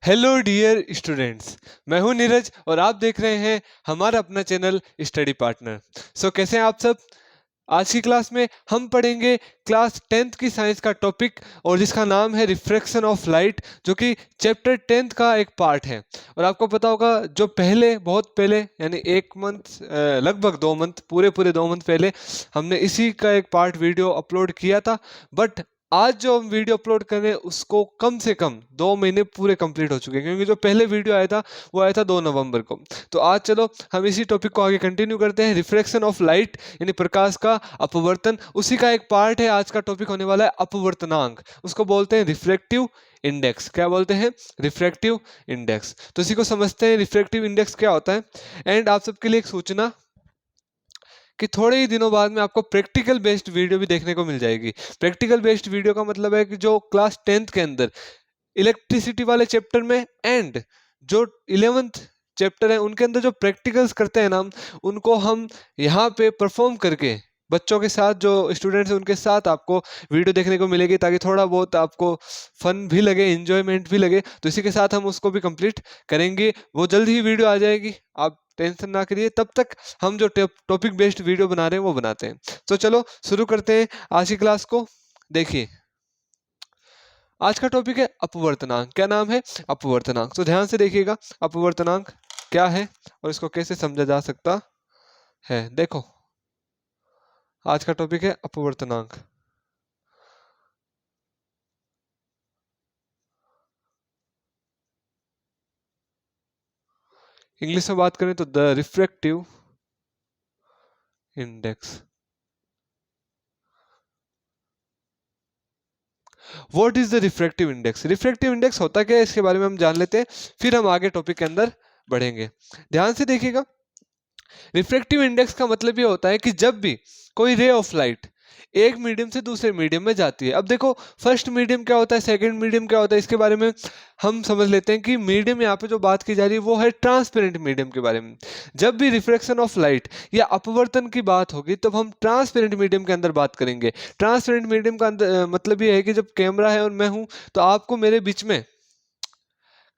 Hello dear students. मैं हूं नीरज और आप देख रहे हैं हमारा अपना चैनल स्टडी पार्टनर। कैसे हैं आप सब। आज की क्लास में हम पढ़ेंगे क्लास 10th की साइंस का टॉपिक और जिसका नाम है रिफ्रैक्शन ऑफ लाइट, जो कि चैप्टर 10th का एक पार्ट है। और आपको पता होगा जो पहले बहुत पहले यानी एक मंथ लगभग 2 मंथ पूरे 2 मंथ पहले हमने इसी का एक पार्ट वीडियो अपलोड किया था। बट आज जो हम वीडियो अपलोड कर रहे हैं उसको कम से कम 2 महीने पूरे कंप्लीट हो चुके हैं, क्योंकि जो पहले वीडियो आया था वो आया था 2 नवंबर को। तो आज चलो हम इसी टॉपिक को आगे कंटिन्यू करते हैं। रिफ्रैक्शन ऑफ लाइट यानी प्रकाश का अपवर्तन, उसी का एक पार्ट है। आज का टॉपिक होने वाला है अपवर्तनांक। उसको बोलते हैं रिफ्रैक्टिव इंडेक्स। क्या बोलते हैं? Refractive index. तो इसी को समझते हैं रिफ्रैक्टिव इंडेक्स क्या होता है। एंड आप सबके लिए एक सूचना कि थोड़े ही दिनों बाद में आपको प्रैक्टिकल बेस्ड वीडियो भी देखने को मिल जाएगी। प्रैक्टिकल बेस्ड वीडियो का मतलब है कि जो क्लास 10th के अंदर इलेक्ट्रिसिटी वाले चैप्टर में एंड जो 11th चैप्टर है उनके अंदर जो प्रैक्टिकल्स करते हैं ना उनको हम यहाँ पे परफॉर्म करके बच्चों के साथ, जो स्टूडेंट्स हैं उनके साथ आपको वीडियो देखने को मिलेगी, ताकि थोड़ा बहुत आपको फन भी लगे, एंजॉयमेंट भी लगे। तो इसी के साथ हम उसको भी कंप्लीट करेंगे। वो जल्द ही वीडियो आ जाएगी, आप टेंशन ना करिए। तब तक हम जो टॉपिक बेस्ड वीडियो बना रहे हैं वो बनाते हैं। तो चलो शुरू करते हैं आज की क्लास को। देखिए आज का टॉपिक है अपवर्तनांक। क्या नाम है? अपवर्तनांक। तो ध्यान से देखिएगा अपवर्तनांक क्या है और इसको कैसे समझा जा सकता है। देखो आज का टॉपिक है अपवर्तनांक। इंग्लिश में बात करें तो the refractive index. What is the refractive index? Refractive index होता क्या है इसके बारे में हम जान लेते हैं, फिर हम आगे टॉपिक के अंदर बढ़ेंगे। ध्यान से देखिएगा रिफ्रैक्टिव इंडेक्स का मतलब ये होता है कि जब भी कोई रे ऑफ लाइट एक मीडियम से दूसरे मीडियम में जाती है। अब देखो फर्स्ट मीडियम क्या होता है, सेकंड मीडियम क्या होता है, इसके बारे में हम समझ लेते हैं कि मीडियम यहाँ पे जो बात की जा रही है वो है ट्रांसपेरेंट मीडियम के बारे में। जब भी रिफ्रैक्शन ऑफ लाइट या अपवर्तन की बात होगी तब हम ट्रांसपेरेंट मीडियम के अंदर बात करेंगे। ट्रांसपेरेंट मीडियम का मतलब ये है कि जब कैमरा है और मैं हूं तो आपको मेरे बीच में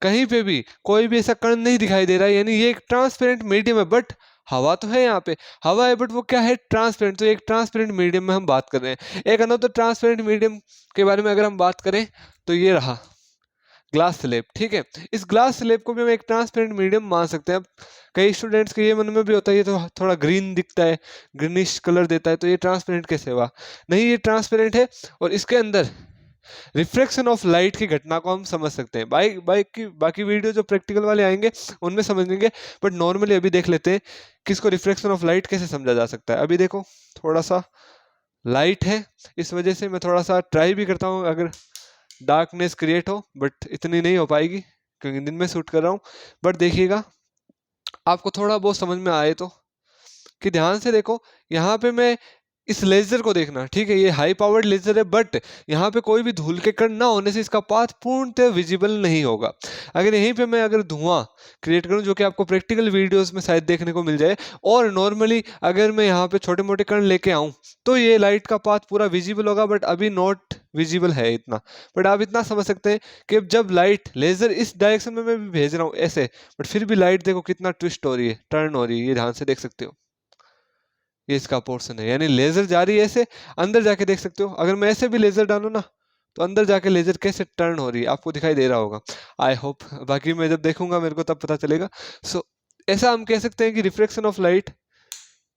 कहीं पे भी कोई भी ऐसा कण नहीं दिखाई दे रहा है, यानी ये एक ट्रांसपेरेंट मीडियम है। बट हवा तो है, यहाँ पे हवा है बट वो क्या है? ट्रांसपेरेंट। तो एक ट्रांसपेरेंट मीडियम में हम बात कर रहे हैं। एक अनदर ट्रांसपेरेंट मीडियम के बारे में अगर हम बात करें तो ये रहा ग्लास स्लेब। ठीक है, इस ग्लास स्लेब को भी हम एक ट्रांसपेरेंट मीडियम मान सकते हैं। अब कई स्टूडेंट्स के ये मन में भी होता है ये तो थोड़ा ग्रीन दिखता है, ग्रीनिश कलर देता है, तो ये ट्रांसपेरेंट कैसे हुआ? नहीं, ये ट्रांसपेरेंट है और इसके अंदर रिफ्रैक्शन ऑफ लाइट की घटना को हम समझ सकते हैं। बाकी वीडियो जो प्रैक्टिकल वाले आएंगे उनमें समझ लेंगे, बट नॉर्मली अभी देख लेते हैं कि इसको रिफ्रैक्शन ऑफ लाइट कैसे समझा जा सकता है। अभी देखो थोड़ा सा लाइट है, इस वजह से मैं थोड़ा सा ट्राई भी करता हूँ अगर डार्कनेस क्रिएट हो, बट इतनी नहीं हो पाएगी क्योंकि दिन में शूट कर रहा हूँ। बट देखिएगा आपको थोड़ा बहुत समझ में आए तो, कि ध्यान से देखो यहाँ पे मैं इस लेजर को देखना। ठीक है, ये हाई पावर्ड लेजर है बट यहाँ पे कोई भी धूल के कण ना होने से इसका पाथ पूर्णतः विजिबल नहीं होगा। अगर यहीं पे मैं अगर धुआं क्रिएट करूं, जो कि आपको प्रैक्टिकल वीडियोस में शायद देखने को मिल जाए, और नॉर्मली अगर मैं यहाँ पे छोटे मोटे कण लेके आऊं तो ये लाइट का पाथ पूरा विजिबल होगा, बट अभी नॉट विजिबल है इतना। बट आप इतना समझ सकते हैं कि जब लाइट लेजर इस डायरेक्शन में मैं भी भेज रहा हूँ ऐसे, बट फिर भी लाइट देखो कितना ट्विस्ट हो रही है, टर्न हो रही है, ये ध्यान से देख सकते हो। ये इसका पोर्शन है, यानी लेजर जा रही है ऐसे, अंदर जाके देख सकते हो। अगर मैं ऐसे भी लेजर डालू ना तो अंदर जाके लेजर कैसे टर्न हो रही है आपको दिखाई दे रहा होगा, आई होप। बाकी मैं जब देखूंगा मेरे को तब पता चलेगा। ऐसा हम कह सकते हैं कि रिफ्रैक्शन ऑफ लाइट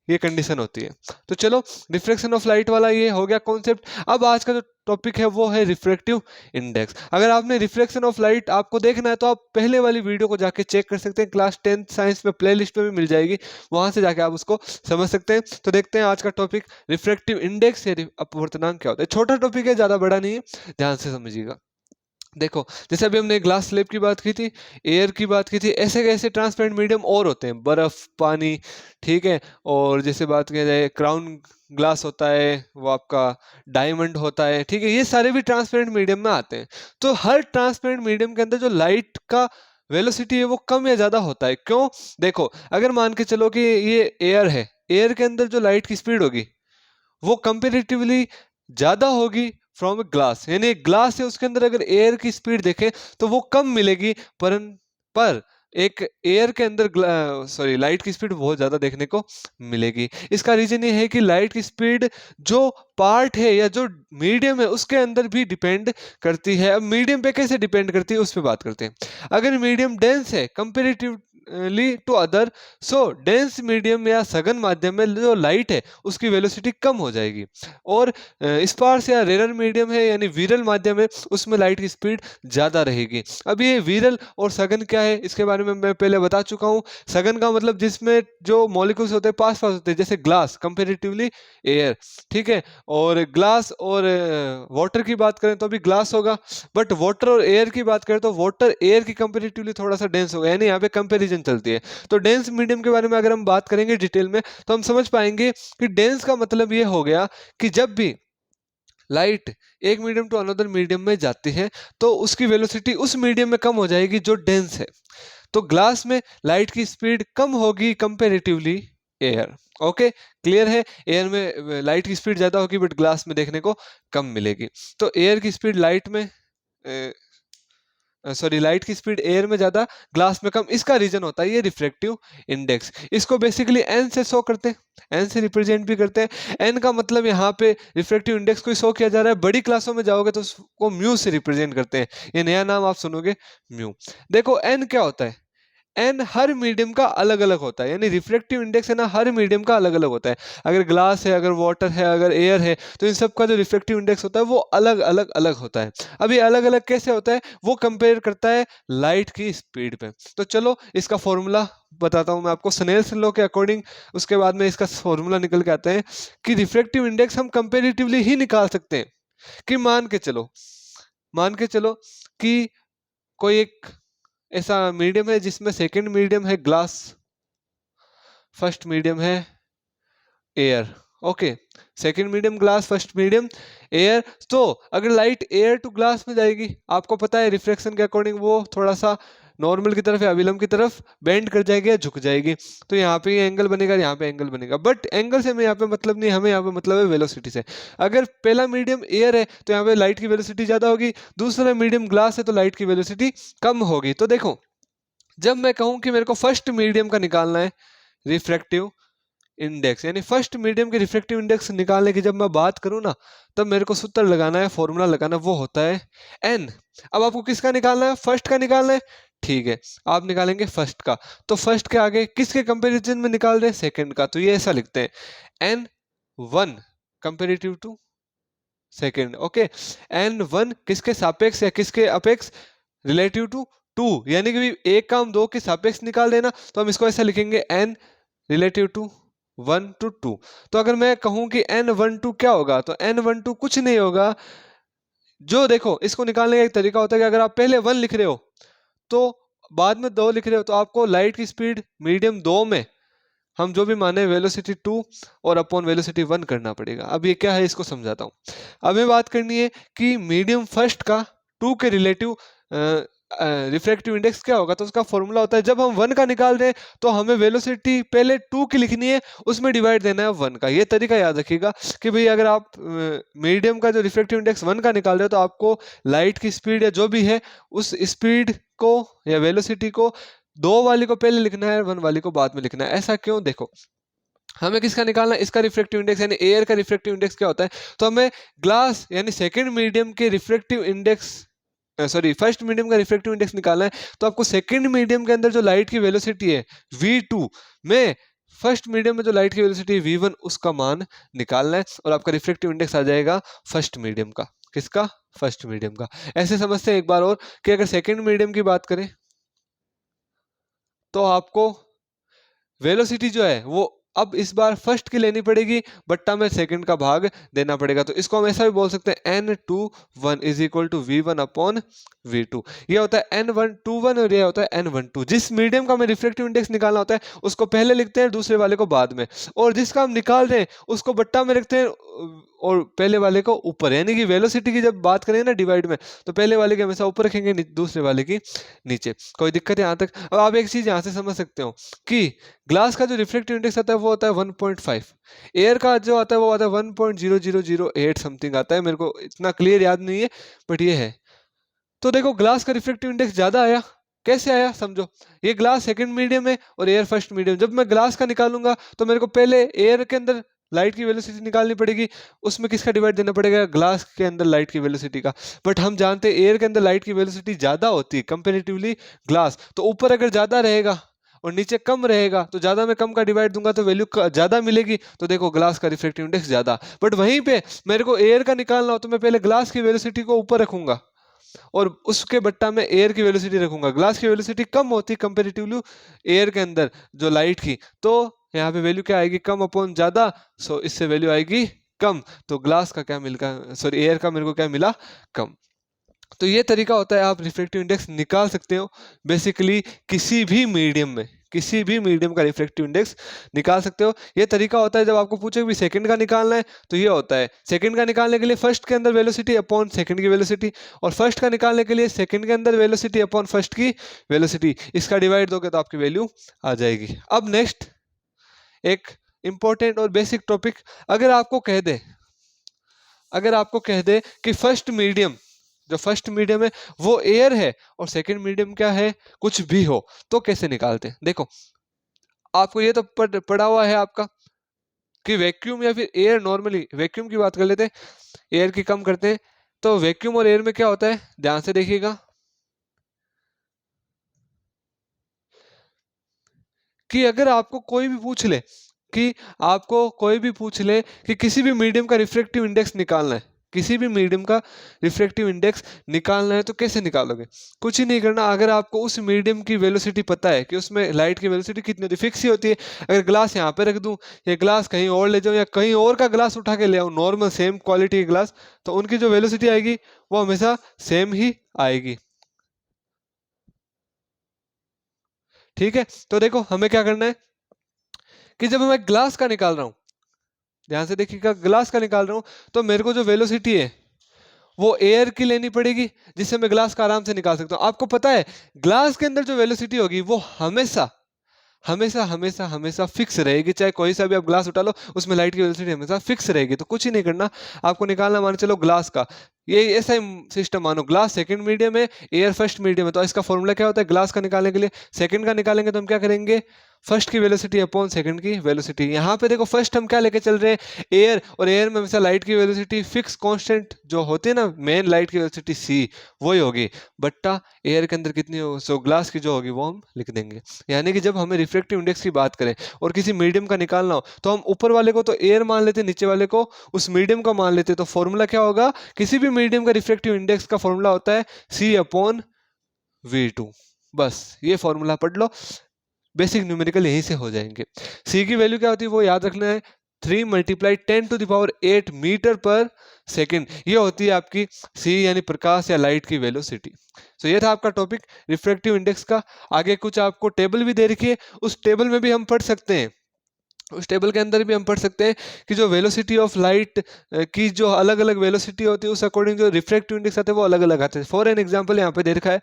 ये कंडीशन होती है। तो चलो रिफ्रैक्शन ऑफ लाइट वाला ये हो गया कॉन्सेप्ट। अब आज का जो टॉपिक है वो है रिफ्रैक्टिव इंडेक्स। अगर आपने रिफ्लेक्शन ऑफ लाइट आपको देखना है तो आप पहले वाली वीडियो को जाके चेक कर सकते हैं, क्लास 10th साइंस में प्लेलिस्ट में भी मिल जाएगी, वहां से जाके आप उसको समझ सकते हैं। तो देखते हैं आज का टॉपिक रिफ्रैक्टिव इंडेक्स या अपवर्तनांक क्या होता है। छोटा टॉपिक है, ज्यादा बड़ा नहीं है, ध्यान से समझिएगा। देखो जैसे अभी हमने ग्लास स्लेब की बात की थी, एयर की बात की थी, ऐसे कैसे ट्रांसपेरेंट मीडियम और होते हैं, बर्फ, पानी, ठीक है। और जैसे बात किया जाए क्राउन ग्लास होता है, वो आपका डायमंड होता है, ठीक है। ये सारे भी ट्रांसपेरेंट मीडियम में आते हैं। तो हर ट्रांसपेरेंट मीडियम के अंदर जो लाइट का वेलोसिटी है वो कम या ज्यादा होता है। क्यों? देखो अगर मान के चलो कि ये एयर है, एयर के अंदर जो लाइट की स्पीड होगी वो कंपेरेटिवली ज्यादा होगी फ्रॉम ग्लास, यानी ग्लास है उसके अंदर अगर एयर की स्पीड देखें तो वो कम मिलेगी, पर एक एयर के अंदर लाइट की स्पीड बहुत ज्यादा देखने को मिलेगी। इसका रीजन ये है कि लाइट की स्पीड जो पार्ट है या जो मीडियम है उसके अंदर भी डिपेंड करती है। अब मीडियम पे कैसे डिपेंड करती है उस पर बात करते हैं। अगर मीडियम डेंस है comparatively to other, so dense medium या सघन माध्यम में जो लाइट है उसकी वेलोसिटी कम हो जाएगी, और स्पार्स या रेरर मीडियम है यानी विरल माध्यम है उसमें लाइट की स्पीड ज्यादा रहेगी। अब ये विरल और सघन क्या है इसके बारे में मैं पहले बता चुका हूँ। सघन का मतलब जिसमें जो मॉलिक्यूल्स होते हैं पास पास होते हैं, जैसे ग्लास कंपेरेटिवली एयर, ठीक है। और ग्लास और वाटर की बात करें तो भी ग्लास होगा, बट वाटर और एयर की बात करें तो वाटर एयर की कंपेरेटिवली थोड़ा सा डेंस होगा, यानी यहाँ पे कंपैरिजन चलती है। तो डेंस मीडियम के बारे में अगर हम बात करेंगे डिटेल में तो हम समझ पाएंगे कि डेंस का मतलब ये हो गया कि जब भी लाइट एक मीडियम टू अनदर मीडियम में जाती है तो उसकी वेलोसिटी उस मीडियम में कम हो जाएगी जो डेंस है। तो ग्लास में लाइट की स्पीड कम होगी कंपेरेटिवली एयर। ओके, क्लियर है। एयर में लाइट की स्पीड ज्यादा होगी बट ग्लास में देखने को कम मिलेगी। तो एयर की स्पीड लाइट में लाइट की स्पीड एयर में ज्यादा, ग्लास में कम। इसका रीजन होता है ये रिफ्रैक्टिव इंडेक्स। इसको बेसिकली एन से शो करते हैं, एन से रिप्रेजेंट भी करते हैं। एन का मतलब यहाँ पे रिफ्रैक्टिव इंडेक्स को शो किया जा रहा है। बड़ी क्लासों में जाओगे तो उसको म्यू से रिप्रेजेंट करते हैं, ये नया नाम आप सुनोगे म्यू। देखो एन क्या होता है, एन हर मीडियम का अलग अलग होता है, यानी रिफ्रैक्टिव इंडेक्स है ना हर मीडियम का अलग अलग होता है। अगर ग्लास है, अगर वाटर है, अगर एयर है, तो इन सब का जो रिफ्रैक्टिव इंडेक्स होता है वो अलग अलग अलग होता है। अब ये अलग अलग कैसे होता है, वो कंपेयर करता है लाइट की स्पीड पे। तो चलो इसका फॉर्मूला बताता हूं मैं आपको स्नेल्स लॉ के अकॉर्डिंग। उसके बाद में इसका फॉर्मूला निकल के आते हैं कि रिफ्रैक्टिव इंडेक्स हम कंपेरेटिवली ही निकाल सकते हैं। कि मान के चलो कि कोई एक ऐसा मीडियम है जिसमें सेकंड मीडियम है ग्लास, फर्स्ट मीडियम है air. Okay, second medium glass, first medium air. तो अगर लाइट एयर टू ग्लास में जाएगी, आपको पता है रिफ्रैक्शन के अकॉर्डिंग वो थोड़ा सा नॉर्मल की तरफ या अविलंब की तरफ बेंड कर जाएगी या झुक जाएगी। तो यहाँ पे एंगल बनेगा, यहाँ पे एंगल बनेगा, बट एंगल से हमें यहाँ पे मतलब नहीं, हमें यहाँ पे मतलब है वेलोसिटी से। अगर पहला मीडियम एयर है तो यहाँ पे लाइट की वेलोसिटी ज्यादा होगी, दूसरा मीडियम ग्लास है तो लाइट की वेलोसिटी कम होगी। तो देखो जब मैं कहूं कि मेरे को फर्स्ट मीडियम का निकालना है रिफ्रैक्टिव इंडेक्स, यानी फर्स्ट मीडियम के रिफ्रैक्टिव इंडेक्स निकालने की जब मैं बात करूं ना, तब मेरे को सूत्र लगाना है, फॉर्मूला लगाना, वो होता है एन। अब आपको किसका निकालना है, फर्स्ट का निकालना है, ठीक है, आप निकालेंगे फर्स्ट का। तो फर्स्ट के आगे किसके कंपैरिजन में निकाल रहे हैं, सेकंड का। तो ये ऐसा लिखते हैं N one comparative to second. Okay, N one किसके सापेक्ष या किसके अपेक्ष, रिलेटिव टू टू, यानी कि एक का हम दो के सापेक्ष निकाल देना, तो हम इसको ऐसा लिखेंगे N relative to one to two. तो अगर मैं कहूं कि एन वन टू क्या होगा, तो एन वन टू कुछ नहीं होगा। जो देखो इसको निकालने का एक तरीका होता है कि अगर आप पहले वन लिख रहे हो तो बाद में दो लिख रहे हो, तो आपको लाइट की स्पीड मीडियम दो में हम जो भी माने वेलोसिटी 2 और अपॉन वेलोसिटी 1 करना पड़ेगा। अब ये क्या है इसको समझाता हूँ। अब ये बात करनी है कि मीडियम फर्स्ट का 2 के रिलेटिव रिफ्रैक्टिव इंडेक्स क्या होगा। तो उसका फॉर्मूला होता है जब हम 1 का निकाल रहे हैं तो हमें वेलोसिटी पहले 2 की लिखनी है, उसमें डिवाइड देना है 1 का। ये तरीका याद रखिएगा कि भाई अगर आप मीडियम का जो रिफ्रैक्टिव इंडेक्स 1 का निकाल रहे हो तो आपको लाइट की स्पीड या जो भी है उस स्पीड को या वेलोसिटी को 2 वाली को पहले लिखना है, 1 वाली को बाद में लिखना है। ऐसा क्यों, देखो हमें किसका निकालना है, इसका रिफ्रैक्टिव इंडेक्स यानी एयर का रिफ्रैक्टिव इंडेक्स क्या होता है। तो हमें ग्लास यानी सेकंड मीडियम के रिफ्रैक्टिव इंडेक्स फर्स्ट मीडियम का रिफ्रैक्टिव इंडेक्स निकालना है। तो आपको सेकंड मीडियम के अंदर जो लाइट की वेलोसिटी है v2 में फर्स्ट मीडियम में जो लाइट की वेलोसिटी है v1 उसका मान निकालना है, और आपका रिफ्रैक्टिव इंडेक्स आ जाएगा फर्स्ट मीडियम का। किसका, फर्स्ट मीडियम का। ऐसे समझते हैं एक बार और कि अगर सेकंड मीडियम की बात करें तो आपको वेलोसिटी जो है वो अब इस बार फर्स्ट की लेनी पड़ेगी, बट्टा में सेकंड का भाग देना पड़ेगा। तो इसको हम ऐसा भी बोल सकते हैं n21 is equal to v1 upon v2। ये होता है n121 और ये होता है n12। जिस मीडियम का हमें रिफ्रैक्टिव इंडेक्स निकालना होता है उसको पहले लिखते हैं, दूसरे वाले को बाद में, और जिसका हम निकाल रहे हैं उसको बट्टा में रखते हैं और पहले वाले को ऊपर। यानी कि वेलोसिटी की जब बात करें ना डिवाइड में, तो पहले वाले के हमेशा ऊपर रखेंगे, दूसरे वाले की नीचे। कोई दिक्कत है यहाँ तक। अब आप एक चीज यहाँ से समझ सकते हो कि ग्लास का जो रिफ्रैक्टिव इंडेक्स आता है वो होता है 1.5, एयर का जो आता है वो आता है 1.0008 समथिंग आता है, मेरे को इतना क्लियर याद नहीं है बट ये है। तो देखो ग्लास का रिफ्रैक्टिव इंडेक्स ज्यादा आया, कैसे आया समझो, ये ग्लास सेकंड मीडियम है और एयर फर्स्ट मीडियम। जब मैं ग्लास का निकालूंगा तो मेरे को पहले एयर के अंदर लाइट की वेलोसिटी निकालनी पड़ेगी, उसमें किसका डिवाइड देना पड़ेगा, ग्लास के अंदर लाइट की वेलोसिटी का। बट हम जानते हैं एयर के अंदर लाइट की वेलोसिटी ज्यादा होती है कंपेरेटिवली ग्लास, तो ऊपर अगर ज्यादा रहेगा और नीचे कम रहेगा तो ज्यादा में कम का डिवाइड दूंगा तो वैल्यू ज्यादा मिलेगी, तो देखो ग्लास का रिफ्रैक्टिव इंडेक्स ज्यादा। बट वहीं पे मेरे को एयर का निकालना हो तो मैं पहले ग्लास की वेलोसिटी को ऊपर रखूंगा और उसके बट्टा में एयर की वेलोसिटी रखूंगा। ग्लास की वेलोसिटी कम होती कंपेरेटिवली एयर के अंदर जो लाइट की, तो यहाँ पे वैल्यू क्या आएगी, कम अपॉन ज्यादा, सो इससे वैल्यू आएगी कम, तो ग्लास का क्या मिलगा, सॉरी एयर का मेरे को क्या मिला, कम। तो ये तरीका होता है, आप रिफ्रैक्टिव इंडेक्स निकाल सकते हो बेसिकली किसी भी मीडियम में, किसी भी मीडियम का रिफ्रैक्टिव इंडेक्स निकाल सकते हो। ये तरीका होता है जब आपको पूछे भी सेकंड का निकालना है, तो ये होता है सेकंड का निकालने के लिए फर्स्ट के अंदर वेलोसिटी अपॉन सेकंड की वेलोसिटी, और फर्स्ट का निकालने के लिए सेकंड के अंदर वेलोसिटी अपॉन फर्स्ट की वेलोसिटी, इसका डिवाइड दोगे तो आपकी वैल्यू आ जाएगी। अब नेक्स्ट एक इंपॉर्टेंट और बेसिक टॉपिक, अगर आपको कह दे, अगर आपको कह दे कि फर्स्ट मीडियम, जो फर्स्ट मीडियम है वो एयर है और सेकंड मीडियम क्या है, कुछ भी हो, तो कैसे निकालते हैं। देखो आपको ये तो पढ़ा हुआ है आपका कि वैक्यूम या फिर एयर, नॉर्मली वैक्यूम की बात कर लेते हैं, एयर की कम करते हैं। तो वैक्यूम और एयर में क्या होता है, ध्यान से देखिएगा कि अगर आपको कोई भी पूछ ले, कि आपको कोई भी पूछ ले कि किसी भी मीडियम का रिफ्रैक्टिव इंडेक्स निकालना है, किसी भी मीडियम का रिफ्रैक्टिव इंडेक्स निकालना है, तो कैसे निकालोगे, कुछ ही नहीं करना। अगर आपको उस मीडियम की वेलोसिटी पता है कि उसमें लाइट की वेलोसिटी कितनी होती है, फिक्स ही होती है, अगर ग्लास यहाँ पे रख दूं या ग्लास कहीं और ले जाऊं या कहीं और का ग्लास उठा के ले आऊं, नॉर्मल सेम क्वालिटी के ग्लास, तो उनकी जो वेलोसिटी आएगी वो हमेशा सेम ही आएगी। ठीक है, तो देखो हमें क्या करना है कि जब मैं ग्लास का निकाल रहा हूं, ध्यान से देखिएगा, ग्लास का निकाल रहा हूं, तो मेरे को जो वेलोसिटी है वो एयर की लेनी पड़ेगी, जिससे मैं ग्लास का आराम से निकाल सकता हूं। आपको पता है ग्लास के अंदर जो वेलोसिटी होगी वो हमेशा हमेशा हमेशा हमेशा फिक्स रहेगी, चाहे कोई सा भी आप ग्लास उठा लो उसमें लाइट की वेलोसिटी हमेशा फिक्स रहेगी। तो कुछ ही नहीं करना, आपको निकालना, मान चलो ग्लास का, ये ऐसा ही सिस्टम मानो, ग्लास सेकंड मीडियम है, एयर फर्स्ट मीडियम है, तो इसका फॉर्मूला क्या होता है, ग्लास का निकालने के लिए सेकंड का निकालेंगे तो हम क्या करेंगे, फर्स्ट की वेलोसिटी अपॉन सेकंड की वेलोसिटी। यहाँ पे देखो फर्स्ट हम क्या लेके चल रहे हैं, एयर, और एयर में हमेशा लाइट की वेलोसिटी फिक्स कांस्टेंट जो होती है ना, मेन लाइट की वेलोसिटी सी, वही होगी, बट्टा एयर के अंदर कितनी हो, सो ग्लास की जो होगी वो हम लिख देंगे। यानी कि जब हमें रिफ्रैक्टिव इंडेक्स की बात करें और किसी मीडियम का निकालना हो, तो हम ऊपर वाले को तो एयर मान लेते, नीचे वाले को उस मीडियम का मान लेते। तो फॉर्मूला क्या होगा, किसी भी मीडियम का रिफ्रैक्टिव इंडेक्स का फॉर्मूला होता है सी अपॉन V2। बस ये फॉर्मूला पढ़ लो, बेसिक न्यूमेरिकल यहीं से हो जाएंगे। सी की वैल्यू क्या होती है वो याद रखना है, 3 × 10⁸ मीटर पर सेकेंड, ये होती है आपकी सी यानी प्रकाश या लाइट की वेलोसिटी। तो ये था आपका टॉपिक रिफ्रैक्टिव इंडेक्स का। आगे कुछ आपको टेबल भी दे रखी है, उस टेबल में भी हम पढ़ सकते हैं, उस टेबल के अंदर भी हम पढ़ सकते हैं कि जो वेलोसिटी ऑफ लाइट की जो अलग अलग वेलोसिटी होती है उस अकॉर्डिंग जो रिफ्रैक्टिव इंडेक्स आते हैं वो अलग अलग आते हैं। फॉर एन एग्जांपल यहाँ पे दे रखा है,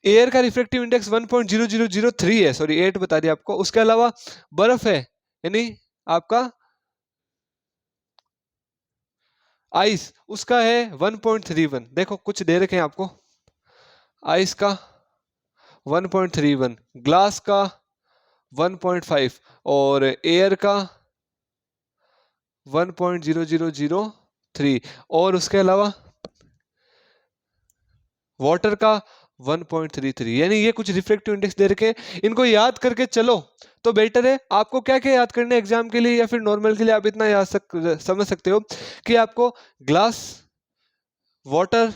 एयर का रिफ्रैक्टिव इंडेक्स 1.0003 है, सॉरी 8 बता दिया आपको। उसके अलावा बर्फ है, यानी आपका आइस, उसका है 1.31। देखो कुछ दे रखे हैं आपको, आइस का 1.31, ग्लास का 1.5 और एयर का 1.0003, और उसके अलावा वाटर का 1.33। यानी ये कुछ रिफ्रैक्टिव इंडेक्स दे रखे हैं, इनको याद करके चलो तो बेटर है। आपको क्या क्या याद करने एग्जाम के लिए या फिर नॉर्मल के लिए, आप इतना याद समझ सकते हो कि आपको ग्लास, वाटर,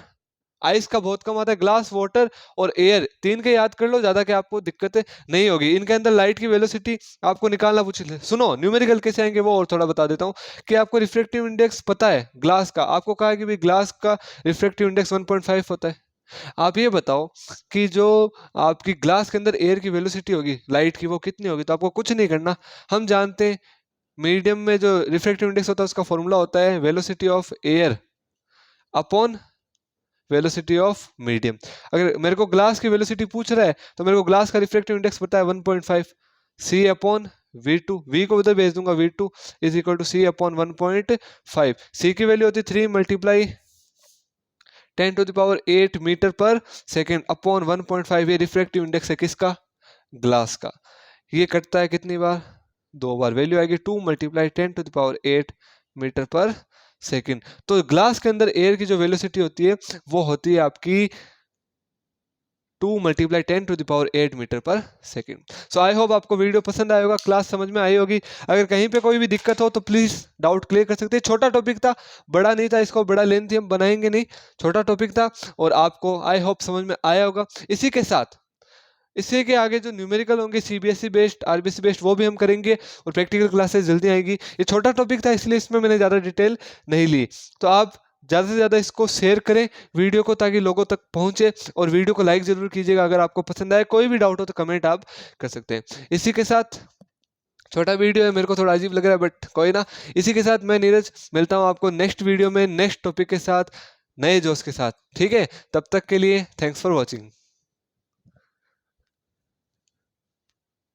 आइस का बहुत कम आता है, ग्लास, वाटर और एयर, तीन के याद कर लो, ज्यादा के आपको दिक्कतें नहीं होगी। इनके अंदर लाइट की वेलोसिटी आपको निकालना पूछ ले, सुनो न्यूमेरिकल कैसे आएंगे वो और थोड़ा बता देता हूँ कि आपको रिफ्रैक्टिव इंडेक्स पता है ग्लास का, आपको कहा है कि भाई ग्लास का रिफ्रैक्टिव इंडेक्स 1.5 होता है। आप ये बताओ कि जो आपकी ग्लास के अंदर एयर की वेलोसिटी होगी लाइट की वो कितनी होगी, तो आपको कुछ नहीं करना, हम जानते हैं मीडियम में जो रिफ्रैक्टिव इंडेक्स होता है उसका फॉर्मूला होता है velocity of air upon velocity of medium. अगर मेरे को ग्लास की वेलोसिटी पूछ रहा है तो मेरे को ग्लास का रिफ्रैक्टिव इंडेक्स पता है 1.5, सी अपॉन V2, V को उधर भेज दूंगा, V2 is equal to C upon 1.5। C की वैल्यू होती है 3 multiply 10⁸ meter per second upon 1.5। ये रिफ्रैक्टिव इंडेक्स है किसका? ग्लास का। ये कटता है कितनी बार? 2 बार। वैल्यू आएगी 2 मल्टीप्लाई 10⁸ मीटर पर सेकेंड। तो ग्लास के अंदर एयर की जो वेलोसिटी होती है वो होती है आपकी 2 multiply 10⁸ meter per second. So I hope आपको वीडियो पसंद आया होगा, क्लास समझ में आई होगी। अगर कहीं पे कोई भी दिक्कत हो तो प्लीज डाउट क्लियर कर सकते हैं। छोटा टॉपिक था, बड़ा नहीं था, इसको बड़ा लेंथ हम बनाएंगे नहीं, छोटा टॉपिक था और आपको आई होप समझ में आया होगा। इसी के साथ इससे के आगे जो न्यूमेरिकल होंगे CBSE बेस्ड, RBC बेस्ड, वो भी हम करेंगे और प्रैक्टिकल क्लासेस जल्दी आएगी। ये छोटा टॉपिक था इसलिए इसमें मैंने ज़्यादा डिटेल नहीं ली। तो आप ज़्यादा से ज़्यादा इसको शेयर करें वीडियो को ताकि लोगों तक पहुंचे, और वीडियो को लाइक ज़रूर कीजिएगा अगर आपको पसंद आए। कोई भी डाउट हो तो कमेंट आप कर सकते हैं। इसी के साथ छोटा वीडियो है, मेरे को थोड़ा अजीब लग रहा है बट कोई ना। इसी के साथ मैं नीरज मिलता हूँ आपको नेक्स्ट वीडियो में नेक्स्ट टॉपिक के साथ, नए जोश के साथ। ठीक है, तब तक के लिए थैंक्स फॉर वॉचिंग।